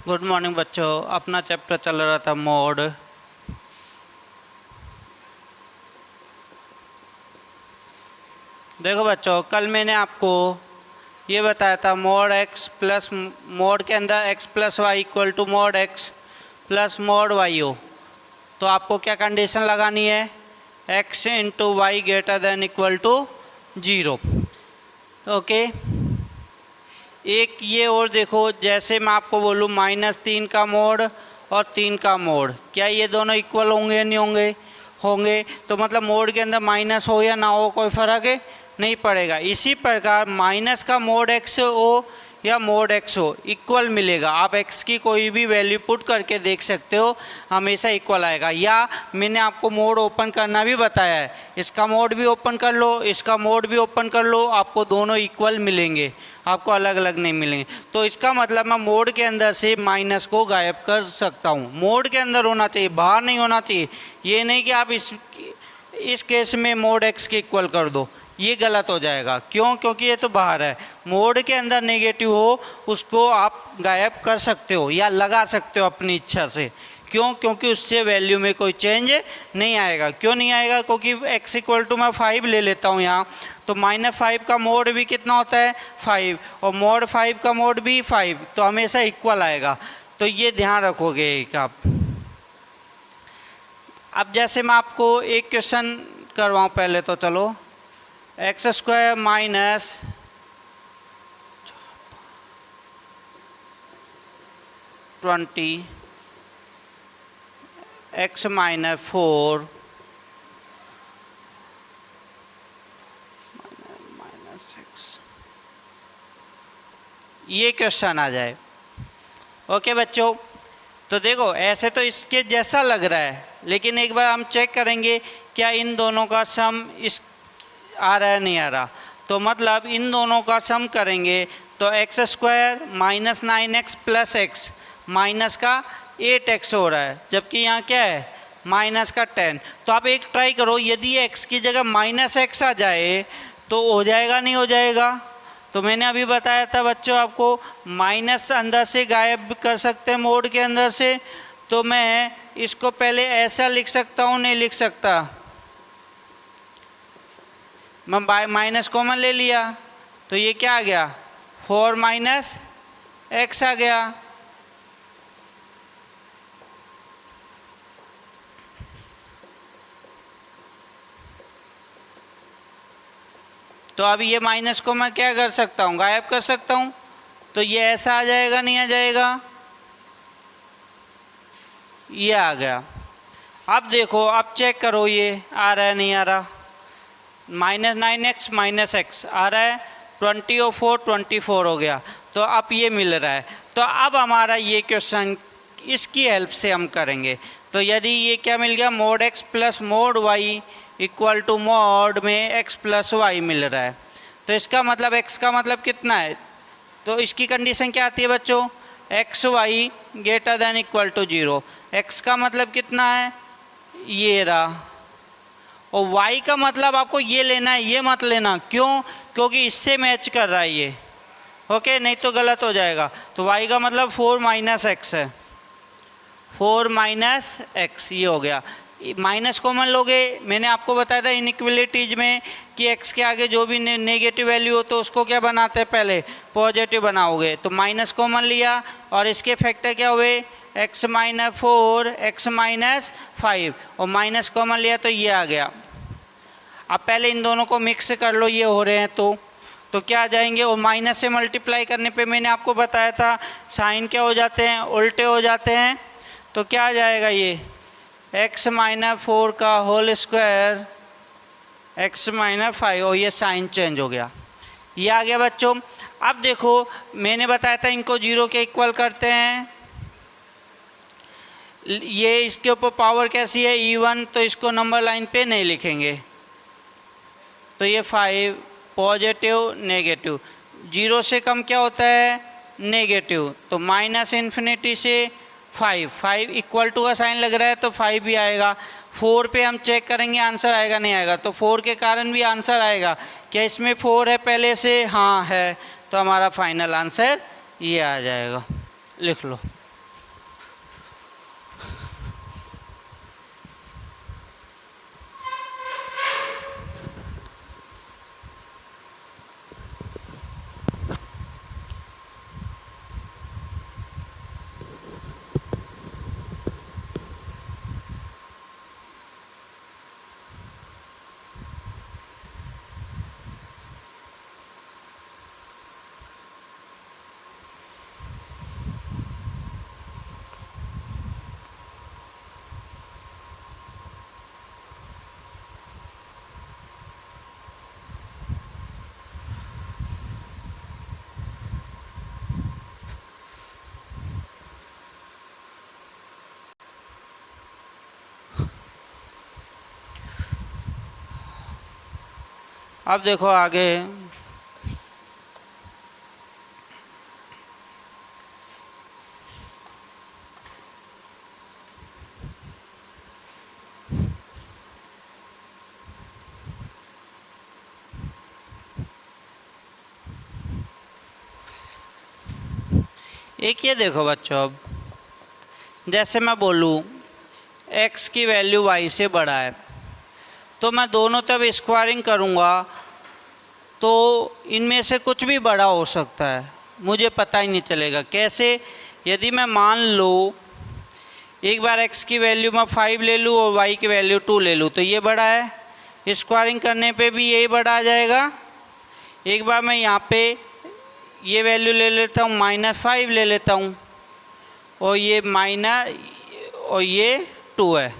Good morning बच्चों। अपना chapter चल रहा था मोड। देखो बच्चों, कल मैंने आपको ये बताया था मोड एक्स प्लस मोड के अंदर x plus y equal to mod x plus mod y हो, तो आपको क्या कंडीशन लगानी है? X into y greater than equal to 0। Okay, एक ये और देखो, जैसे मैं आपको बोलूँ -3 का मोड और 3 का मोड, क्या ये दोनों इक्वल होंगे या नहीं होंगे? होंगे। तो मतलब मोड के अंदर माइनस हो या ना हो कोई फ़र्क नहीं पड़ेगा। इसी प्रकार माइनस का मोड एक्स हो या मोड एक्स हो, इक्वल मिलेगा। आप एक्स की कोई भी वैल्यू पुट करके देख सकते हो, हमेशा इक्वल आएगा। या मैंने आपको मोड ओपन करना भी बताया है, इसका मोड भी ओपन कर लो, इसका मोड भी ओपन कर लो, आपको दोनों इक्वल मिलेंगे, आपको अलग अलग नहीं मिलेंगे। तो इसका मतलब मैं मोड के अंदर से माइनस को गायब कर सकता हूँ। मोड के अंदर होना चाहिए, बाहर नहीं होना चाहिए। ये नहीं कि आप इस केस में मोड एक्स के इक्वल कर दो, ये गलत हो जाएगा। क्यों? क्योंकि ये तो बाहर है। मोड के अंदर नेगेटिव हो उसको आप गायब कर सकते हो या लगा सकते हो अपनी इच्छा से। क्यों? क्योंकि उससे वैल्यू में कोई चेंज नहीं आएगा। क्यों नहीं आएगा? क्योंकि x इक्वल टू मैं 5 ले लेता हूँ यहाँ, तो -5 का मोड भी कितना होता है? 5, और मोड 5 का मोड भी 5, तो हमेशा इक्वल आएगा। तो ये ध्यान रखोगे एक आप। अब जैसे मैं आपको एक क्वेश्चन करवाऊँ पहले, तो चलो, x² minus 20 x minus 4 minus x, ये क्वेश्चन आ जाए। ओके बच्चों, तो देखो ऐसे तो इसके जैसा लग रहा है, लेकिन एक बार हम चेक करेंगे क्या इन दोनों का सम इस आ रहा है नहीं आ रहा। तो मतलब इन दोनों का सम करेंगे तो x² minus 9x plus x minus का 8x हो रहा है, जबकि यहाँ क्या है? माइनस का 10। तो आप एक ट्राई करो, यदि x की जगह -x आ जाए तो हो जाएगा नहीं हो जाएगा? तो मैंने अभी बताया था बच्चों आपको, माइनस अंदर से गायब कर सकते हैं मोड के अंदर से। तो मैं इसको पहले ऐसा लिख सकता हूँ, नहीं लिख सकता? मैं माइनस कॉमन ले लिया, तो ये क्या आ गया? 4 - x आ गया। तो अब ये माइनस को मैं क्या कर सकता हूँ? गायब कर सकता हूँ। तो ये ऐसा आ जाएगा नहीं आ जाएगा? ये आ गया। अब देखो, अब चेक करो ये आ रहा है नहीं आ रहा? -9x माइनस एक्स आ रहा है, 20 और 4 24 हो गया। तो अब ये मिल रहा है। तो अब हमारा ये क्वेश्चन इसकी हेल्प से हम करेंगे। तो यदि ये क्या मिल गया? Mod x plus mod y equal to mod में x प्लस वाई मिल रहा है। तो इसका मतलब x का मतलब कितना है? तो इसकी कंडीशन क्या आती है बच्चों? X y greater than equal to 0। x का मतलब कितना है? ये रहा। और y का मतलब आपको ये लेना है, ये मत लेना। क्यों? क्योंकि इससे मैच कर रहा है ये। ओके, नहीं तो गलत हो जाएगा। तो y का मतलब 4 - x है, 4 - x ये हो गया। माइनस कॉमन लोगे, मैंने आपको बताया था इनइक्वलिटीज में कि x के आगे जो भी नेगेटिव वैल्यू हो तो उसको क्या बनाते हैं? पहले पॉजिटिव बनाओगे। तो माइनस कॉमन लिया और इसके फैक्टर क्या हुए? x - 4 x - 5, और माइनस कॉमन लिया तो ये आ गया। अब पहले इन दोनों को मिक्स कर लो, ये हो रहे हैं तो क्या आ जाएंगे? और माइनस से मल्टीप्लाई करने पे मैंने आपको बताया था साइन क्या हो जाते हैं? उल्टे हो जाते हैं। तो क्या आ जाएगा? ये x - 4 का होल स्क्वायर x - 5, और ये साइन चेंज हो गया, ये आ गया बच्चों। अब देखो, मैंने बताया था इनको 0 के इक्वल करते हैं। ये इसके ऊपर पावर कैसी है? E1, तो इसको नंबर लाइन पे नहीं लिखेंगे। तो ये 5 पॉजिटिव नेगेटिव, 0 से कम क्या होता है? नेगेटिव। तो -∞ से 5 इक्वल टू का साइन लग रहा है तो 5 भी आएगा। 4 पे हम चेक करेंगे आंसर आएगा नहीं आएगा? तो 4 के कारण भी आंसर आएगा। क्या इसमें 4 है पहले से? हाँ है। तो हमारा फाइनल आंसर ये आ जाएगा, लिख लो। अब देखो आगे, एक ये देखो बच्चों, अब जैसे मैं बोलूँ x की वैल्यू y से बड़ा है, तो मैं दोनों तरफ स्क्वायरिंग करूँगा तो इनमें से कुछ भी बड़ा हो सकता है, मुझे पता ही नहीं चलेगा। कैसे? यदि मैं मान लो एक बार x की वैल्यू मैं 5 ले लूँ और y की वैल्यू 2 ले लूँ, तो ये बड़ा है, स्क्वायरिंग करने पे भी यही बड़ा आ जाएगा। एक बार मैं यहाँ पे ये वैल्यू ले लेता हूँ, -5 ले लेता हूँ, और ये और ये 2 है,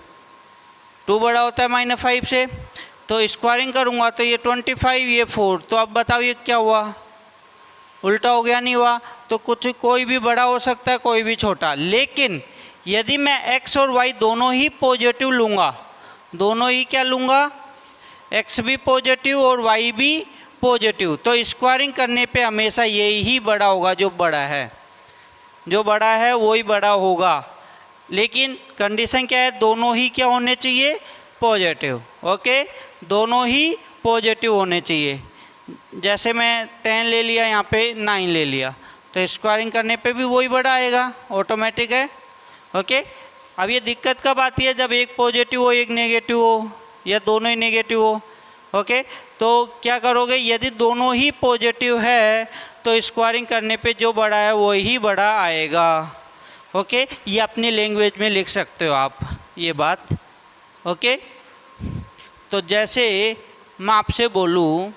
2 बड़ा होता है -5 से, तो स्क्वायरिंग करूँगा तो ये 25, ये 4, तो अब बताओ ये क्या हुआ? उल्टा हो गया, नहीं हुआ? तो कुछ कोई भी बड़ा हो सकता है, कोई भी छोटा। लेकिन यदि मैं x और y दोनों ही पॉजिटिव लूँगा, दोनों ही क्या लूँगा? x भी पॉजिटिव और y भी पॉजिटिव, तो स्क्वायरिंग करने पे हमेशा यही ही बड़ा होगा, जो बड़ा है, जो बड़ा है वही बड़ा होगा। लेकिन कंडीशन क्या है? दोनों ही क्या होने चाहिए? पॉजिटिव। ओके, दोनों ही पॉजिटिव होने चाहिए। जैसे मैं 10 ले लिया, यहाँ पे 9 ले लिया, तो स्क्वायरिंग करने पे भी वही बड़ा आएगा, ऑटोमेटिक है। ओके, अब ये दिक्कत कब आती है? जब एक पॉजिटिव हो एक नेगेटिव हो, या दोनों ही नेगेटिव हो। ओके, तो क्या करोगे? यदि दोनों ही पॉजिटिव है तो स्क्वायरिंग करने पे जो बड़ा है वही बड़ा आएगा। ओके, ये अपनी लैंग्वेज में लिख सकते हो आप ये बात। ओके, तो जैसे मैं आपसे बोलूँ,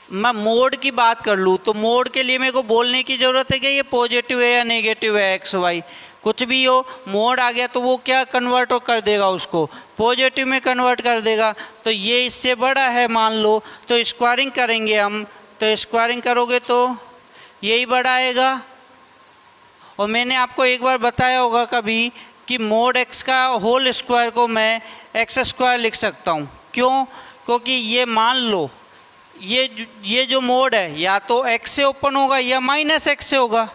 मैं मोड की बात कर लूँ, तो मोड के लिए मेरे को बोलने की ज़रूरत है कि ये पॉजिटिव है या नेगेटिव है, एक्स वाई कुछ भी हो, मोड आ गया तो वो क्या कन्वर्ट कर देगा, उसको पॉजिटिव में कन्वर्ट कर देगा। तो ये इससे बड़ा है मान लो, तो स्क्वायरिंग करेंगे हम, तो स्क्वायरिंग करोगे तो यही बड़ा आएगा। और मैंने आपको एक बार बताया होगा कभी कि मोड x का होल स्क्वायर को मैं एक्स स्क्वायर लिख सकता हूँ। क्यों? क्योंकि ये मान लो ये जो मोड है या तो x से ओपन होगा या -x से होगा,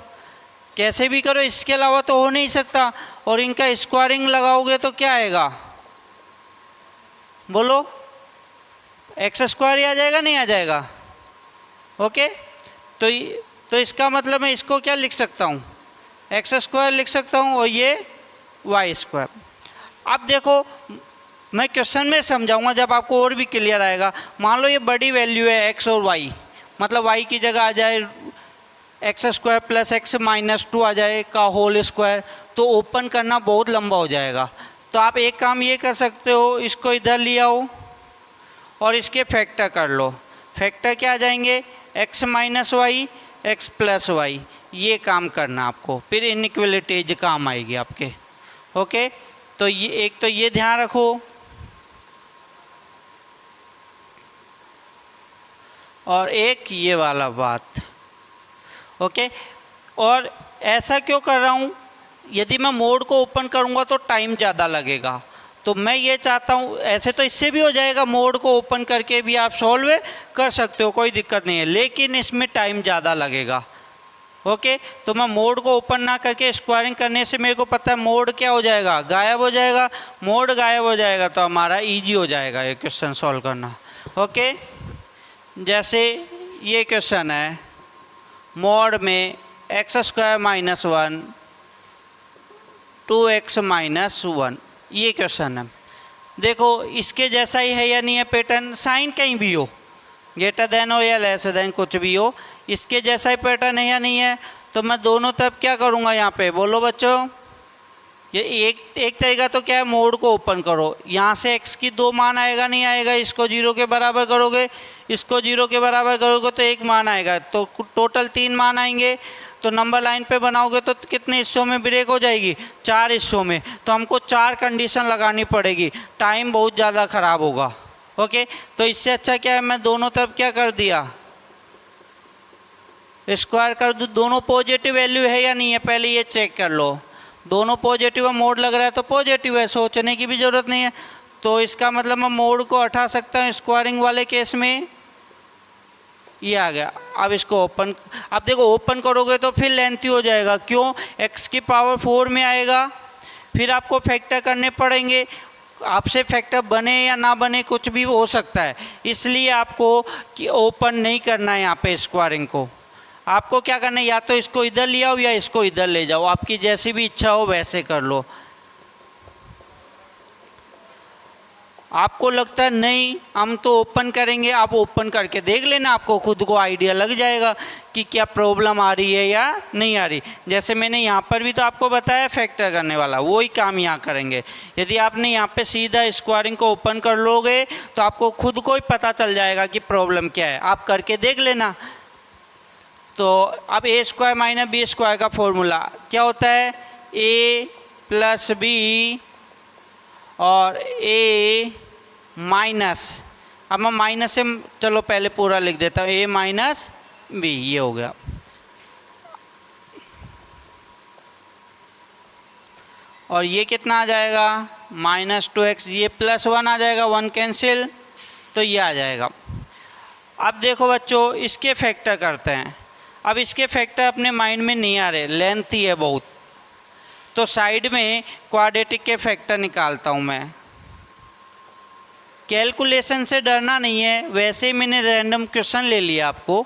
कैसे भी करो, इसके अलावा तो हो नहीं सकता। और इनका स्क्वायरिंग लगाओगे तो क्या आएगा? बोलो, एक्स स्क्वायर ही आ जाएगा, नहीं आ जाएगा? ओके, तो इसका मतलब मैं इसको क्या लिख सकता हूँ? एक्स स्क्वायर लिख सकता हूँ, और ये वाई स्क्वायर। अब देखो, मैं क्वेश्चन में समझाऊंगा जब आपको और भी क्लियर आएगा। मान लो ये बड़ी वैल्यू है x और y, मतलब y की जगह आ जाए एक्स स्क्वायर प्लस एक्स -2 आ जाए का होल स्क्वायर, तो ओपन करना बहुत लंबा हो जाएगा। तो आप एक काम ये कर सकते हो, इसको इधर ले आओ और इसके फैक्टर कर लो। फैक्टर क्या आ जाएंगे? x - y x + y, ये काम करना आपको, फिर इनइक्वलिटीज काम आएगी आपके। ओके, तो ये एक तो ये ध्यान रखो, और एक ये वाला बात। ओके, और ऐसा क्यों कर रहा हूँ? यदि मैं मोड को ओपन करूँगा तो टाइम ज़्यादा लगेगा, तो मैं ये चाहता हूँ, ऐसे तो इससे भी हो जाएगा, मोड को ओपन करके भी आप सॉल्व कर सकते हो, कोई दिक्कत नहीं है, लेकिन इसमें टाइम ज़्यादा लगेगा। ओके, तो मैं मोड को ओपन ना करके स्क्वायरिंग करने से मेरे को पता है मोड क्या हो जाएगा? गायब हो जाएगा। मोड गायब हो जाएगा तो हमारा ईजी हो जाएगा ये क्वेश्चन सॉल्व करना। ओके, जैसे ये क्वेश्चन है, मोड में x² -1 2x -1, ये क्वेश्चन है। देखो इसके जैसा ही है या नहीं है पैटर्न, साइन कहीं भी हो, ग्रेटर देन हो या लेस देन, कुछ भी हो, इसके जैसा ही पैटर्न है या नहीं है। तो मैं दोनों तरफ क्या करूँगा यहाँ पे, बोलो बच्चों? ये एक तरीका तो क्या है, मोड को ओपन करो, यहाँ से x की 2 मान आएगा, नहीं आएगा? इसको 0 के बराबर करोगे, इसको 0 के बराबर करोगे तो 1 मान आएगा, तो टोटल 3 मान आएंगे। तो नंबर लाइन पे बनाओगे तो कितने हिस्सों में ब्रेक हो जाएगी? 4 हिस्सों में। तो हमको 4 कंडीशन लगानी पड़ेगी, टाइम बहुत ज़्यादा ख़राब होगा। ओके, तो इससे अच्छा क्या है, मैं दोनों तरफ क्या कर दिया, स्क्वायर कर दूँ। दोनों पॉजिटिव वैल्यू है या नहीं है, पहले ये चेक कर लो। दोनों पॉजिटिव है, मोड लग रहा है तो पॉजिटिव है, सोचने की भी ज़रूरत नहीं है। तो इसका मतलब मैं मोड को हटा सकता हूँ स्क्वायरिंग वाले केस में। ये आ गया। अब इसको ओपन, अब देखो ओपन करोगे तो फिर लेंथी हो जाएगा, क्यों? x की पावर 4 में आएगा, फिर आपको फैक्टर करने पड़ेंगे। आपसे फैक्टर बने या ना बने कुछ भी हो सकता है, इसलिए आपको कि ओपन नहीं करना है यहाँ पे स्क्वायरिंग को। आपको क्या करना है, या तो इसको इधर ले आओ या इसको इधर ले जाओ, आपकी जैसी भी इच्छा हो वैसे कर लो। आपको लगता है नहीं हम तो ओपन करेंगे, आप ओपन करके देख लेना, आपको खुद को आइडिया लग जाएगा कि क्या प्रॉब्लम आ रही है या नहीं आ रही। जैसे मैंने यहाँ पर भी तो आपको बताया फैक्टर करने वाला, वही काम यहाँ करेंगे। यदि आपने यहाँ पे सीधा स्क्वायरिंग को ओपन कर लोगे तो आपको खुद को ही पता चल जाएगा कि प्रॉब्लम क्या है, आप करके देख लेना। तो अब ए स्क्वायर माइनस बी स्क्वायर का फॉर्मूला क्या होता है, ए प्लस बी और ए माइनस, अब मैं माइनस से चलो पहले पूरा लिख देता हूँ, ए माइनस बी, ये हो गया। और ये कितना आ जाएगा, -2x, ये +1 आ जाएगा, 1 कैंसिल, तो ये आ जाएगा। अब देखो बच्चों इसके फैक्टर करते हैं। अब इसके फैक्टर अपने माइंड में नहीं आ रहे, लेंथ ही है बहुत, तो साइड में क्वाड्रेटिक के फैक्टर निकालता हूँ मैं। कैलकुलेशन से डरना नहीं है, वैसे ही मैंने रैंडम क्वेश्चन ले लिया आपको,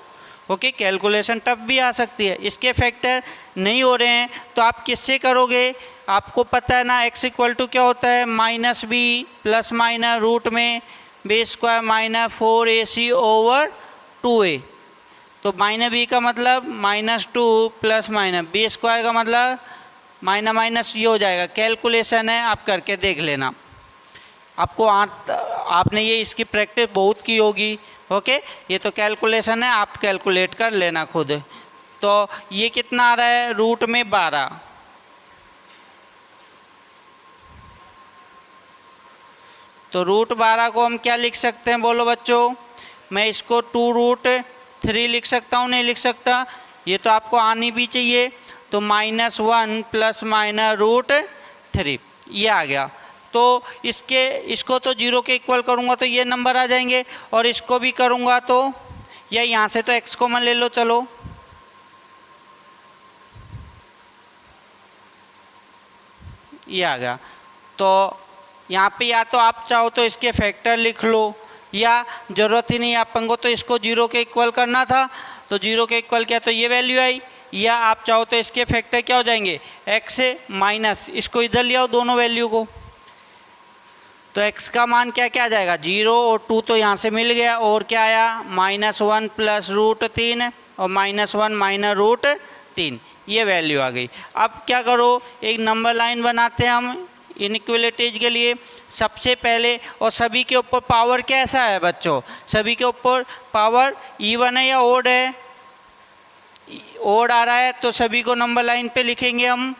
ओके। कैलकुलेशन टफ भी आ सकती है, इसके फैक्टर नहीं हो रहे हैं तो आप किससे करोगे, आपको पता है ना x इक्वल टू क्या होता है, -b प्लस माइनस रूट में b square minus 4ac over 2a। तो -b का मतलब -2 प्लस माइनस बी स्क्वायर का मतलब माइनस माइनस ये हो जाएगा। कैलकुलेशन है, आप करके देख लेना। आपको आपने ये इसकी प्रैक्टिस बहुत की होगी, ओके। ये तो कैलकुलेशन है, आप कैलकुलेट कर लेना खुद। तो ये कितना आ रहा है, रूट में 12। तो रूट 12 को हम क्या लिख सकते हैं बोलो बच्चों, मैं इसको 2√3 लिख सकता हूँ, नहीं लिख सकता? ये तो आपको आनी भी चाहिए। तो -1 प्लस माइनस √3 ये आ गया। तो इसको तो 0 के इक्वल करूँगा तो ये नंबर आ जाएंगे, और इसको भी करूँगा तो, या यहाँ से तो x कॉमन ले लो, चलो ये आ गया। तो यहाँ पे या तो आप चाहो तो इसके फैक्टर लिख लो, या ज़रूरत ही नहीं अपन को तो इसको 0 के इक्वल करना था, तो 0 के इक्वल किया तो ये वैल्यू आई। या आप चाहो तो इसके फैक्टर क्या हो जाएंगे, x से माइनस, इसको इधर ले आओ दोनों वैल्यू को, तो x का मान क्या क्या आ जाएगा, 0 और 2 तो यहाँ से मिल गया, और क्या आया -1 प्लस √3 और -1 माइनस √3, ये वैल्यू आ गई। अब क्या करो, एक नंबर लाइन बनाते हैं हम इनइक्वलिटीज के लिए। सबसे पहले, और सभी के ऊपर पावर कैसा है बच्चों, सभी के ऊपर पावर इवन है या ओड है, ओड आ रहा है, तो सभी को नंबर लाइन पे लिखेंगे हम।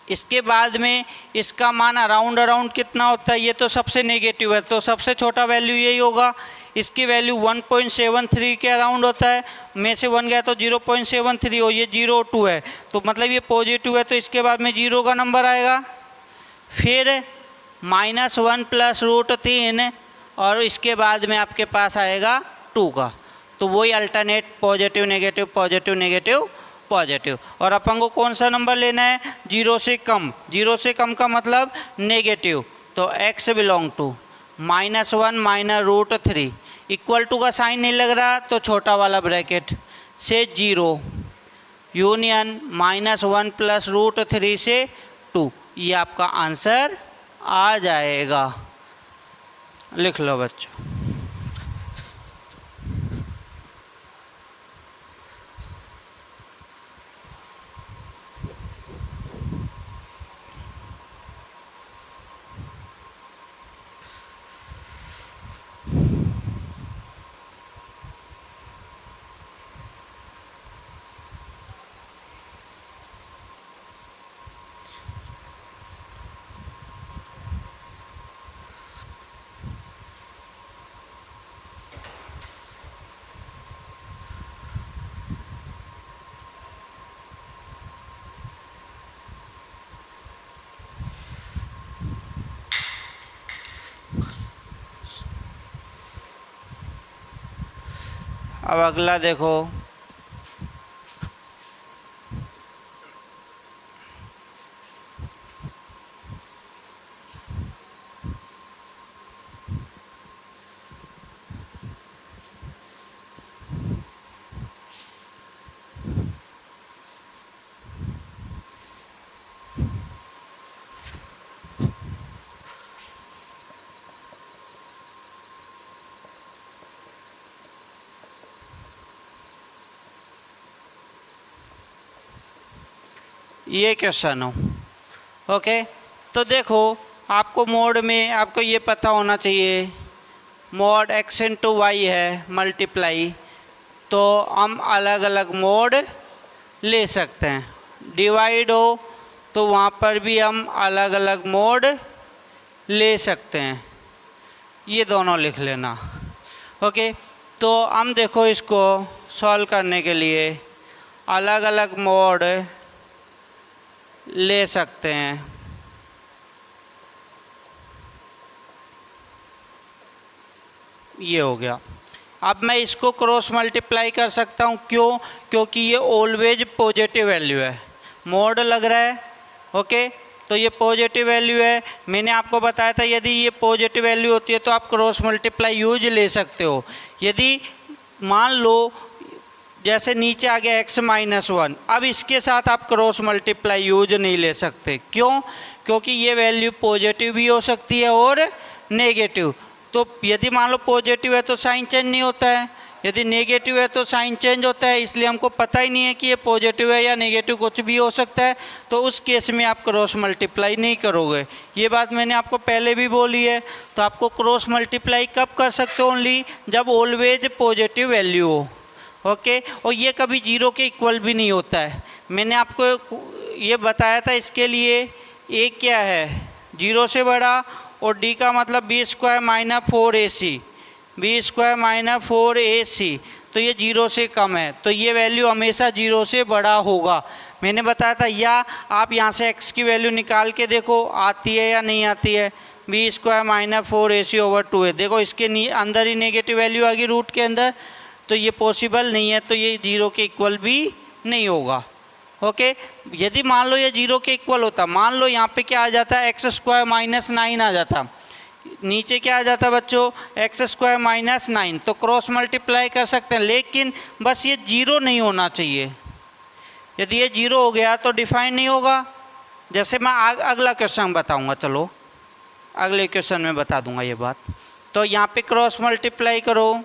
इसके बाद में इसका मान अराउंड कितना होता है, ये तो सबसे नेगेटिव है, तो सबसे छोटा वैल्यू यही होगा। इसकी वैल्यू 1.73 के अराउंड होता है, में से 1 गया तो 0.73 हो, ये 0 2 है, तो मतलब ये पॉजिटिव है, तो इसके बाद में 0 का नंबर आएगा। फिर -1 प्लस √3, और इसके बाद में आपके पास आएगा 2 का, तो वही alternate positive negative positive negative positive. और अपन को कौन सा नंबर लेना है, 0 से कम। 0 से कम का मतलब नेगेटिव, तो x belong to -1 minus √3, equal to का साइन नहीं लग रहा तो छोटा वाला ब्रैकेट से 0 यूनियन -1 प्लस √3 से 2, ये आपका आंसर आ जाएगा। लिख लो बच्चों। अब अगला देखो, ये क्वेश्चन हो। ओके, तो देखो आपको मोड में आपको ये पता होना चाहिए, मोड x इंटू वाई है मल्टीप्लाई, तो हम अलग अलग मोड ले सकते हैं। डिवाइड हो तो वहाँ पर भी हम अलग अलग मोड ले सकते हैं, ये दोनों लिख लेना। ओके, तो हम देखो इसको सॉल्व करने के लिए अलग अलग मोड ले सकते हैं। ये हो गया। अब मैं इसको क्रॉस मल्टीप्लाई कर सकता हूँ, क्यों? क्योंकि ये ऑलवेज पॉजिटिव वैल्यू है, मोड लग रहा है। ओके, तो ये पॉजिटिव वैल्यू है। मैंने आपको बताया था यदि ये पॉजिटिव वैल्यू होती है तो आप क्रॉस मल्टीप्लाई यूज ले सकते हो। यदि मान लो जैसे नीचे आ गया x-1, अब इसके साथ आप क्रॉस मल्टीप्लाई यूज नहीं ले सकते। क्यों? क्योंकि ये वैल्यू पॉजिटिव भी हो सकती है और नेगेटिव। तो यदि मान लो पॉजिटिव है तो साइन चेंज नहीं होता है, यदि नेगेटिव है तो साइन चेंज होता है, इसलिए हमको पता ही नहीं है कि ये पॉजिटिव है या नेगेटिव, कुछ भी हो सकता है। तो उस केस में आप क्रॉस मल्टीप्लाई नहीं करोगे। ये बात मैंने आपको पहले भी बोली है। तो आपको क्रॉस मल्टीप्लाई कब कर सकते हो? ओनली जब ऑलवेज पॉजिटिव वैल्यू हो। ओके, और ये कभी जीरो के इक्वल भी नहीं होता है। मैंने आपको ये बताया था, इसके लिए ए क्या है? जीरो से बड़ा, और डी का मतलब b square minus 4ac, b square minus 4ac, तो ये जीरो से कम है, तो ये वैल्यू हमेशा जीरो से बड़ा होगा। मैंने बताया था, या आप यहाँ से x की वैल्यू निकाल के देखो आती है या नहीं आती है। B square minus 4ac over 2 है, देखो इसके अंदर ही नेगेटिव वैल्यू आ गई रूट के अंदर, तो ये पॉसिबल नहीं है, तो ये जीरो के इक्वल भी नहीं होगा। ओके, यदि मान लो ये जीरो के इक्वल होता, मान लो यहाँ पे क्या आ जाता है, एक्स स्क्वायर माइनस 9 आ जाता, नीचे क्या आ जाता बच्चों, एक्स स्क्वायर माइनस 9, तो क्रॉस मल्टीप्लाई कर सकते हैं। लेकिन बस ये जीरो नहीं होना चाहिए। यदि ये जीरो हो गया तो डिफाइन नहीं होगा। जैसे मैं अगला क्वेश्चन बताऊंगा, चलो अगले क्वेश्चन में बता दूंगा ये बात। तो यहाँ पे क्रॉस मल्टीप्लाई करो,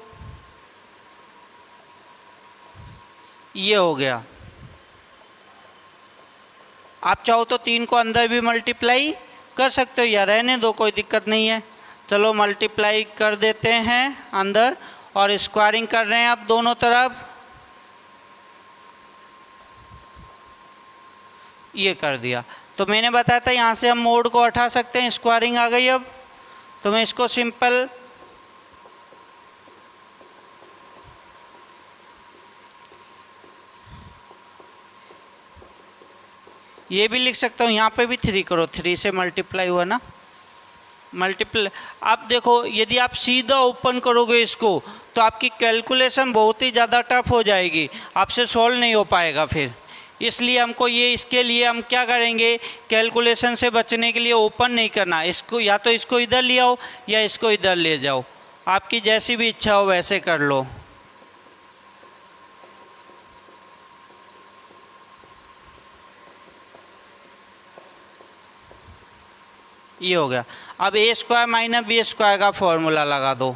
ये हो गया। आप चाहो तो 3 को अंदर भी मल्टीप्लाई कर सकते हो, या रहने दो, कोई दिक्कत नहीं है। चलो मल्टीप्लाई कर देते हैं अंदर, और स्क्वायरिंग कर रहे हैं अब दोनों तरफ। ये कर दिया। तो मैंने बताया था यहाँ से हम मोड को हटा सकते हैं, स्क्वायरिंग आ गई। अब तो मैं इसको सिंपल ये भी लिख सकता हूँ, यहाँ पे भी 3 करो, 3 से मल्टीप्लाई हुआ ना, मल्टीप्लाई। आप देखो यदि आप सीधा ओपन करोगे इसको तो आपकी कैलकुलेशन बहुत ही ज़्यादा टफ हो जाएगी, आपसे सॉल्व नहीं हो पाएगा फिर। इसलिए हमको ये, इसके लिए हम क्या करेंगे, कैलकुलेशन से बचने के लिए ओपन नहीं करना इसको, या तो इसको इधर ले आओ या इसको इधर ले जाओ, आपकी जैसी भी इच्छा हो वैसे कर लो। ये हो गया। अब ए स्क्वायर माइनस बी स्क्वायर का फॉर्मूला लगा दो,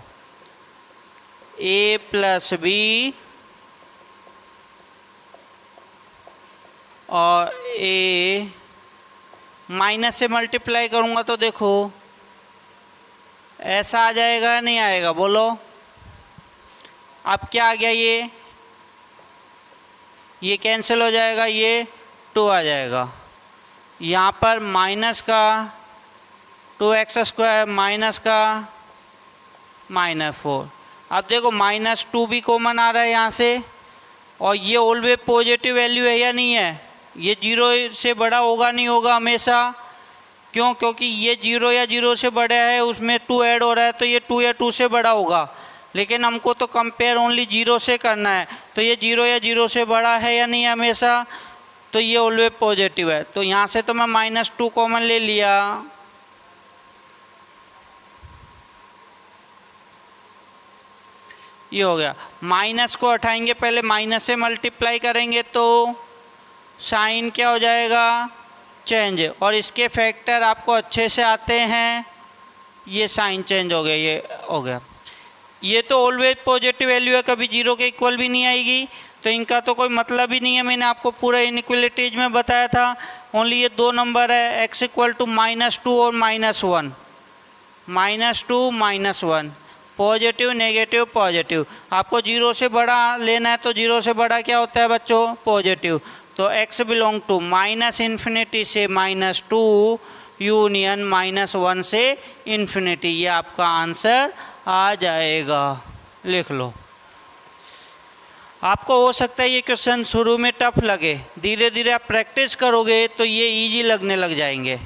ए प्लस बी और ए माइनस से मल्टीप्लाई करूँगा तो देखो ऐसा आ जाएगा, नहीं आएगा बोलो। अब क्या आ गया, ये कैंसिल हो जाएगा, ये 2 आ जाएगा। यहाँ पर माइनस का 2x स्क्वायर माइनस का -4। अब देखो -2 भी कॉमन आ रहा है यहाँ से, और ये ऑलवेज पॉजिटिव वैल्यू है या नहीं है, ये 0 से बड़ा होगा नहीं होगा हमेशा। क्यों? क्योंकि ये 0 या 0 से बड़ा है, उसमें 2 ऐड हो रहा है, तो ये 2 या 2 से बड़ा होगा। लेकिन हमको तो कंपेयर ओनली जीरो से करना है, तो ये जीरो या जीरो से बड़ा है या नहीं हमेशा, तो ये ऑलवेज पॉजिटिव है। तो यहाँ से तो मैं -2 कॉमन ले लिया, ये हो गया। माइनस को हटाएंगे, पहले माइनस से मल्टीप्लाई करेंगे तो साइन क्या हो जाएगा, चेंज, और इसके फैक्टर आपको अच्छे से आते हैं, ये साइन चेंज हो गया, ये हो गया। ये तो ऑलवेज पॉजिटिव वैल्यू है, कभी जीरो के इक्वल भी नहीं आएगी, तो इनका तो कोई मतलब ही नहीं है। मैंने आपको पूरा इनइक्वलिटीज में बताया था, ओनली ये दो नंबर है, x इक्वल टू -2 और -1, -2 -1, पॉजिटिव नेगेटिव पॉजिटिव। आपको जीरो से बड़ा लेना है, तो जीरो से बड़ा क्या होता है बच्चों, पॉजिटिव। तो x बिलोंग टू -∞ से -2 यूनियन -1 से इन्फिनिटी, ये आपका आंसर आ जाएगा, लिख लो। आपको हो सकता है ये क्वेश्चन शुरू में टफ लगे, धीरे धीरे आप प्रैक्टिस करोगे तो ये इजी लगने लग जाएंगे।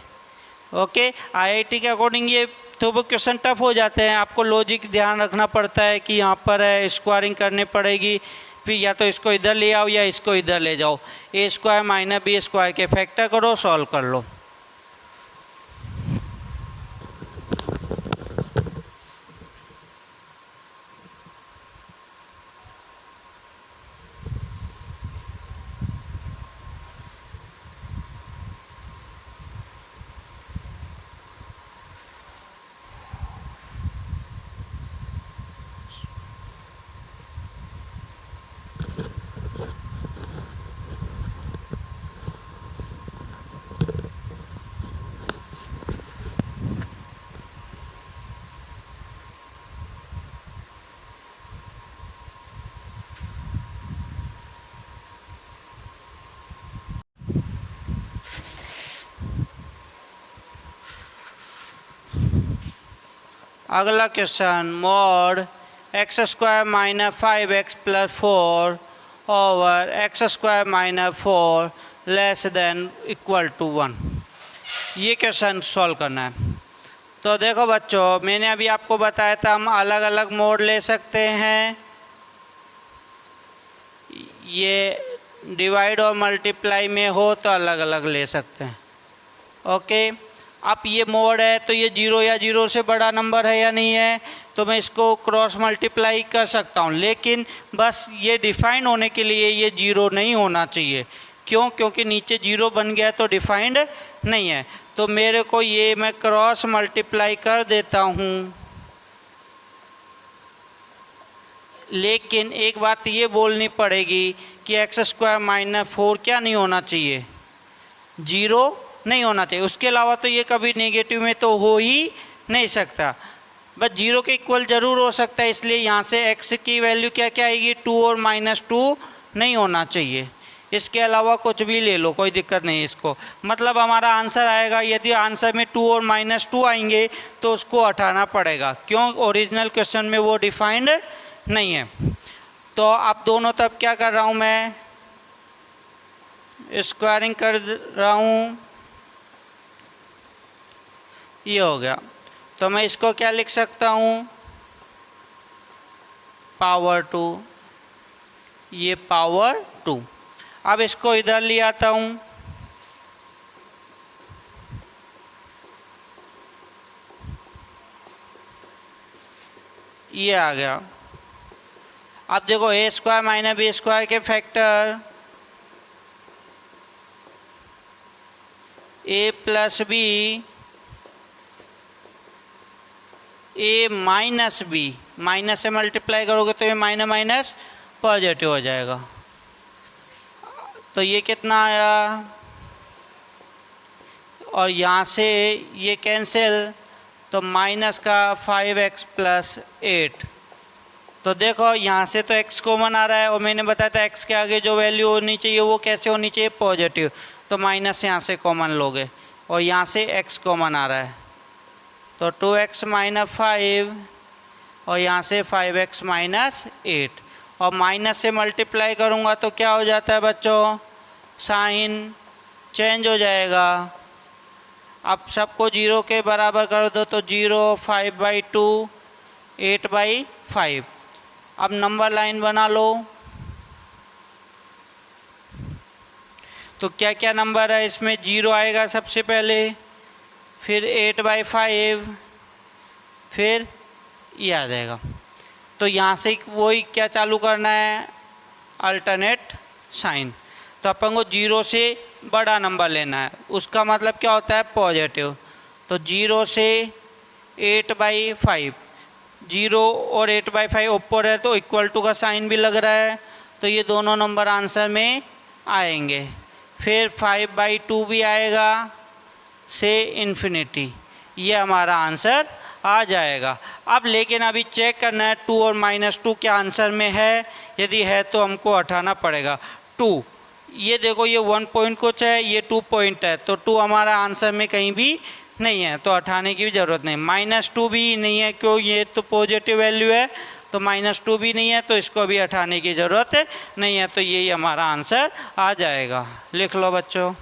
ओके, आईआईटी के अकॉर्डिंग ये तो वो क्वेश्चन टफ हो जाते हैं, आपको लॉजिक ध्यान रखना पड़ता है कि यहाँ पर है, स्क्वायरिंग करनी पड़ेगी, फिर या तो इसको इधर ले आओ या इसको इधर ले जाओ, a² - b² के फैक्टर करो, सॉल्व कर लो। अगला question, mod x² - 5x + 4 over x² - 4 less than equal to 1, ये क्वेश्चन सॉल्व करना है। तो देखो बच्चों, मैंने अभी आपको बताया था हम अलग अलग मोड ले सकते हैं, ये डिवाइड और मल्टीप्लाई में हो तो अलग अलग ले सकते हैं। ओके, अब ये मोड है तो ये जीरो या जीरो से बड़ा नंबर है या नहीं है, तो मैं इसको क्रॉस मल्टीप्लाई कर सकता हूँ, लेकिन बस ये डिफाइंड होने के लिए ये जीरो नहीं होना चाहिए। क्यों? क्योंकि नीचे जीरो बन गया तो डिफाइंड नहीं है। तो मेरे को ये मैं क्रॉस मल्टीप्लाई कर देता हूँ, लेकिन एक बात ये बोलनी पड़ेगी कि x² - 4 क्या नहीं होना चाहिए, जीरो नहीं होना चाहिए। उसके अलावा तो ये कभी नेगेटिव में तो हो ही नहीं सकता, बस जीरो के इक्वल ज़रूर हो सकता है। इसलिए यहाँ से x की वैल्यू क्या क्या आएगी, 2 और -2 नहीं होना चाहिए। इसके अलावा कुछ भी ले लो, कोई दिक्कत नहीं इसको, मतलब हमारा आंसर आएगा। यदि आंसर में 2 और -2 आएंगे तो उसको हटाना पड़ेगा, क्यों? ओरिजिनल क्वेश्चन में वो डिफाइंड नहीं है। तो अब दोनों तरफ क्या कर रहा हूँ, मैं स्क्वायरिंग कर रहा हूँ, ये हो गया। तो मैं इसको क्या लिख सकता हूँ, पावर 2, ये पावर 2। अब इसको इधर ले आता हूँ, ये आ गया। अब देखो a² - b² के factor a + b, a - b, minus से मल्टीप्लाई करोगे तो ये माइनस पॉजिटिव हो जाएगा। तो ये कितना आया, और यहाँ से ये कैंसिल, तो माइनस का 5x + 8। तो देखो यहाँ से तो x कॉमन आ रहा है, और मैंने बताया था x के आगे जो वैल्यू होनी चाहिए वो कैसे होनी चाहिए, पॉजिटिव। तो माइनस यहाँ से कॉमन लोगे, और यहाँ से x कॉमन आ रहा है, तो 2x - 5, और यहाँ से 5x - 8, और माइनस से मल्टीप्लाई करूँगा तो क्या हो जाता है बच्चों, साइन चेंज हो जाएगा। अब सबको जीरो के बराबर कर दो, तो 0, 5/2, 8/5, अब नंबर लाइन बना लो। तो क्या क्या नंबर है इसमें, 0 आएगा सबसे पहले, फिर 8/5, फिर ये आ जाएगा। तो यहाँ से वही क्या चालू करना है, अल्टरनेट साइन। तो अपन को 0 से बड़ा नंबर लेना है, उसका मतलब क्या होता है, पॉजिटिव। तो 0 से 8/5, 0 और 8/5 ऊपर है तो इक्वल टू का साइन भी लग रहा है, तो ये दोनों नंबर आंसर में आएंगे। फिर 5/2 भी आएगा से इन्फिनिटी, ये हमारा आंसर आ जाएगा। अब लेकिन अभी चेक करना है 2 और -2 क्या आंसर में है, यदि है तो हमको हटाना पड़ेगा 2। ये देखो ये 1 पॉइंट कुछ है, ये 2 पॉइंट है, तो 2 हमारा आंसर में कहीं भी नहीं है, तो हटाने की भी ज़रूरत नहीं। -2 भी नहीं है, क्यों, ये तो पॉजिटिव वैल्यू है, तो -2 भी नहीं है, तो इसको भी हटाने की ज़रूरत नहीं है, तो यही हमारा आंसर आ जाएगा। लिख लो बच्चों।